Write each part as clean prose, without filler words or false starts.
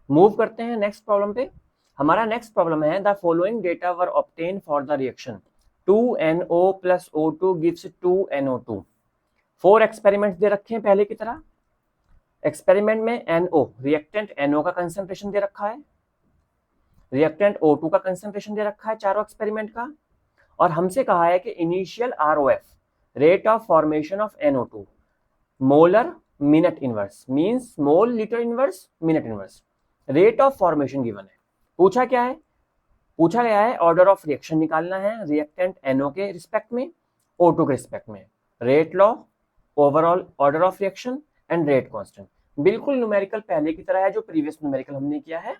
Move करते हैं next problem पे। हमारा नेक्स्ट प्रॉब्लम है the following data were obtain for the reaction 2NO + O2 gives 2NO2। 4 experiments दे रखे हैं पहले की तरह। एक्सपेरिमेंट में NO रिएक्टेंट NO का कंसंट्रेशन दे रखा है, रिएक्टेंट O2 का कंसंट्रेशन दे रखा है चारों एक्सपेरिमेंट का, और हमसे कहा है कि initial ROF rate of formation of NO2 molar minute inverse means mole litre inverse minute inverse, rate of formation given है। पूछा क्या है, पूछा गया है ऑर्डर ऑफ रिएक्शन निकालना है रिएक्टेंट NO के रिस्पेक्ट में, O2 के रिस्पेक्ट में, rate law, overall order of reaction and rate constant. बिल्कुल न्यूमेरिकल पहले की तरह है जो प्रीवियस न्यूमेरिकल हमने किया है।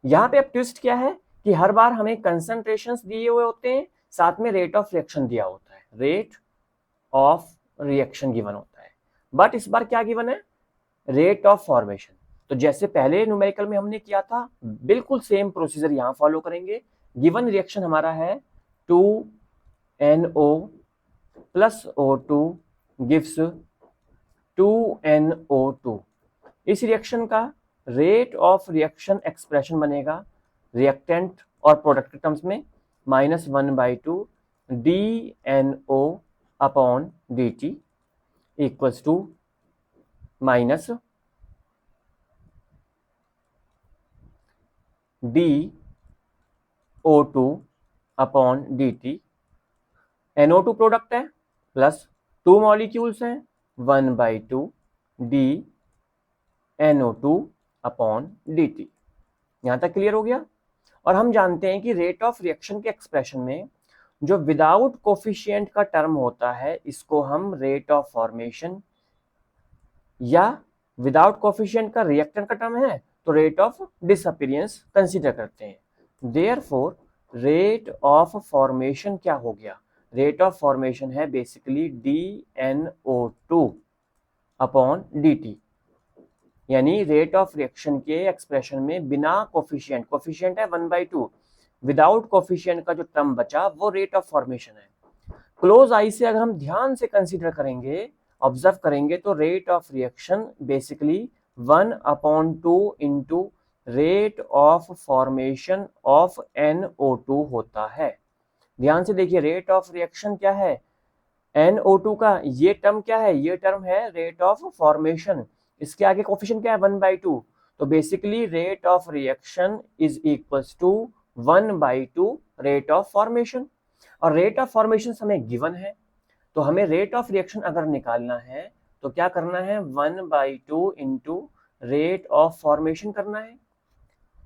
यहाँ पे अब ट्विस्ट क्या है कि हर बार हमें कंसंट्रेशंस दिए हुए होते हैं, साथ में रेट ऑफ रिएक्शन दिया होता है, रेट ऑफ रिएक्शन गिवन होता है, बट इस बार क्या गिवन है, रेट ऑफ फॉर्मेशन। तो जैसे पहले न्यूमेरिकल में हमने किया था बिल्कुल सेम प्रोसीजर यहां फॉलो करेंगे। गिवन रिएक्शन हमारा है 2NO + O2 गिव्स 2NO2। इस रिएक्शन का रेट ऑफ रिएक्शन एक्सप्रेशन बनेगा रिएक्टेंट और प्रोडक्ट के टर्म्स में -1/2 DNO/dt equals to minus DO2/dt। NO2 product है प्लस 2 मॉलिक्यूल्स हैं 1/2 DNO2/dt। यहां तक क्लियर हो गया। और हम जानते हैं कि रेट ऑफ रिएक्शन के एक्सप्रेशन में जो विदाउट कोफिशिएंट का टर्म होता है इसको हम रेट ऑफ फॉर्मेशन, या विदाउट कोफिशिएंट का रिएक्टेंट का टर्म है तो रेट ऑफ डिसअपीयरेंस कंसीडर करते हैं। देयरफॉर रेट ऑफ फॉर्मेशन क्या हो गया, रेट ऑफ फॉर्मेशन है बेसिकली DNO2/dt, यानी रेट ऑफ रिएक्शन के एक्सप्रेशन में बिना कोफिशिएंट, कोफिशिएंट है 1/2, विदाउट कोफिशिएंट का जो टर्म बचा वो रेट ऑफ फॉर्मेशन है। क्लोज आई से अगर हम ध्यान से कंसीडर करेंगे, ऑब्जर्व करेंगे तो rate of reaction basically 1/2 into rate of formation of NO2 होता है। ध्यान से देखिए रेट ऑफ रिएक्शन क्या है, NO2 का ये टर्म क्या है, ये टर्म है रेट ऑफ फॉर्मेशन, इसके आगे कोफिशिएंट क्या है 1/2, तो basically rate of reaction is equals to 1/2 rate of formation. और रेट ऑफ फॉर्मेशन हमें गिवन है, तो हमें रेट ऑफ रिएक्शन अगर निकालना है तो क्या करना है 1/2 इंटू रेट ऑफ फॉर्मेशन करना है।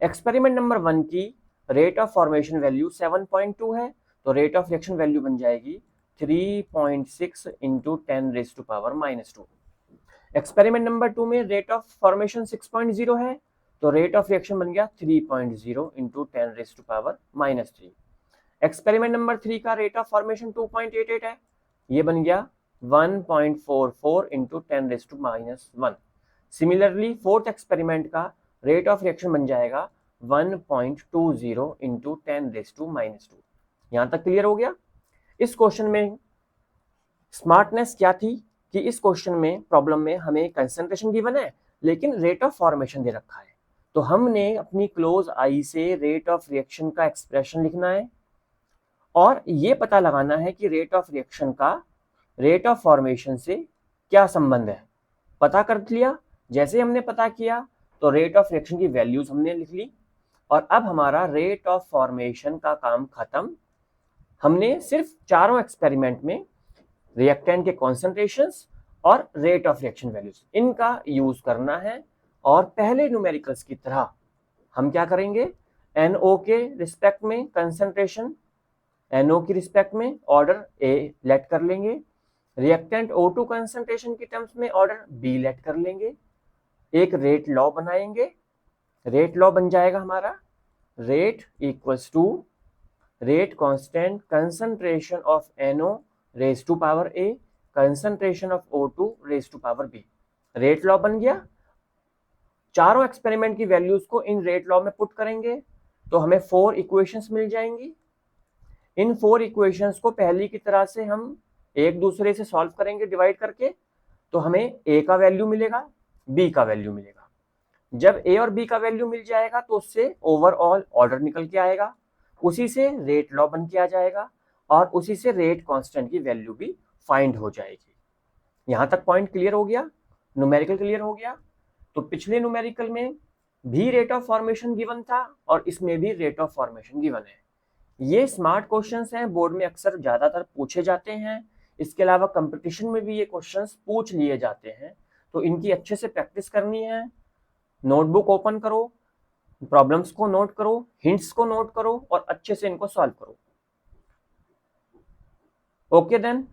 एक्सपेरिमेंट नंबर 1 की रेट ऑफ फॉर्मेशन वैल्यू 7.2 है, तो रेट ऑफ रिएक्शन वैल्यू बन जाएगी 3.6 इंटू 10⁻²। एक्सपेरिमेंट नंबर 2 में रेट ऑफ फॉर्मेशन 6.0 है, तो रेट ऑफ रिएक्शन बन गया 3.0 इंटू 10⁻³ एक्सपेरिमेंट नंबर 3 का रेट ऑफ फॉर्मेशन 2.88 है, ये बन गया 1.44 इंटू 10⁻⁻1। सिमिलरली फोर्थ एक्सपेरिमेंट का रेट ऑफ रिएक्शन बन जाएगा 1.20 इंटू 10⁻²। यहां तक क्लियर हो गया। इस क्वेश्चन में स्मार्टनेस क्या थी कि इस क्वेश्चन में प्रॉब्लम में हमें कंसंट्रेशन गिवन है लेकिन रेट ऑफ फॉर्मेशन दे रखा है, तो हमने अपनी क्लोज आई से रेट ऑफ रिएक्शन का एक्सप्रेशन लिखना है और ये पता लगाना है कि रेट ऑफ रिएक्शन का रेट ऑफ फॉर्मेशन से क्या संबंध है। पता कर लिया, जैसे हमने पता किया तो रेट ऑफ रिएक्शन की वैल्यूज हमने लिख ली और अब हमारा रेट ऑफ फॉर्मेशन का काम खत्म। हमने सिर्फ चारों एक्सपेरिमेंट में रिएक्टेंट के कॉन्सेंट्रेशंस और रेट ऑफ रिएक्शन वैल्यूज इनका यूज करना है और पहले न्यूमेरिकल्स की तरह हम क्या करेंगे, NO के रिस्पेक्ट में कंसेंट्रेशन, NO की रिस्पेक्ट में ऑर्डर A लेट कर लेंगे, रिएक्टेंट O2 कंसेंट्रेशन की टर्म्स में ऑर्डर B लेट कर लेंगे, एक रेट लॉ बनाएंगे। रेट लॉ बन जाएगा हमारा rate equals to rate constant concentration of NO raise to power A concentration of O2 raise to power B। Rate law बन गया। चारों एक्सपेरिमेंट की वैल्यूज को इन रेट लॉ में पुट करेंगे तो हमें 4 इक्वेशंस मिल जाएंगी। इन 4 इक्वेशंस को पहली की तरह से हम एक दूसरे से सॉल्व करेंगे डिवाइड करके, तो हमें A का वैल्यू मिलेगा, B का वैल्यू मिलेगा। जब ए और बी का वैल्यू मिल जाएगा तो उससे ओवरऑल ऑर्डर निकल के आएगा, उसी से रेट लॉ बन के आ जाएगा और उसी से रेट कांस्टेंट की वैल्यू भी फाइंड हो जाएगी। यहां तक पॉइंट क्लियर हो गया, न्यूमेरिकल क्लियर हो गया। तो पिछले न्यूमेरिकल में भी रेट ऑफ फॉर्मेशन गिवन था और इसमें भी रेट ऑफ फॉर्मेशन गिवन है। ये स्मार्ट क्वेश्चंस हैं, बोर्ड में अक्सर ज्यादातर पूछे जाते हैं। इसके अलावा कंपटीशन में भी ये क्वेश्चंस पूछ लिए जाते हैं, तो इनकी अच्छे से प्रैक्टिस करनी है। नोटबुक ओपन करो, प्रॉब्लम्स को नोट करो, हिंट्स को नोट करो और अच्छे से इनको सॉल्व करो। ओके देन,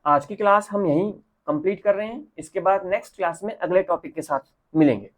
आज की क्लास हम यहीं कंप्लीट कर रहे हैं। इसके बाद नेक्स्ट क्लास में अगले टॉपिक के साथ मिलेंगे।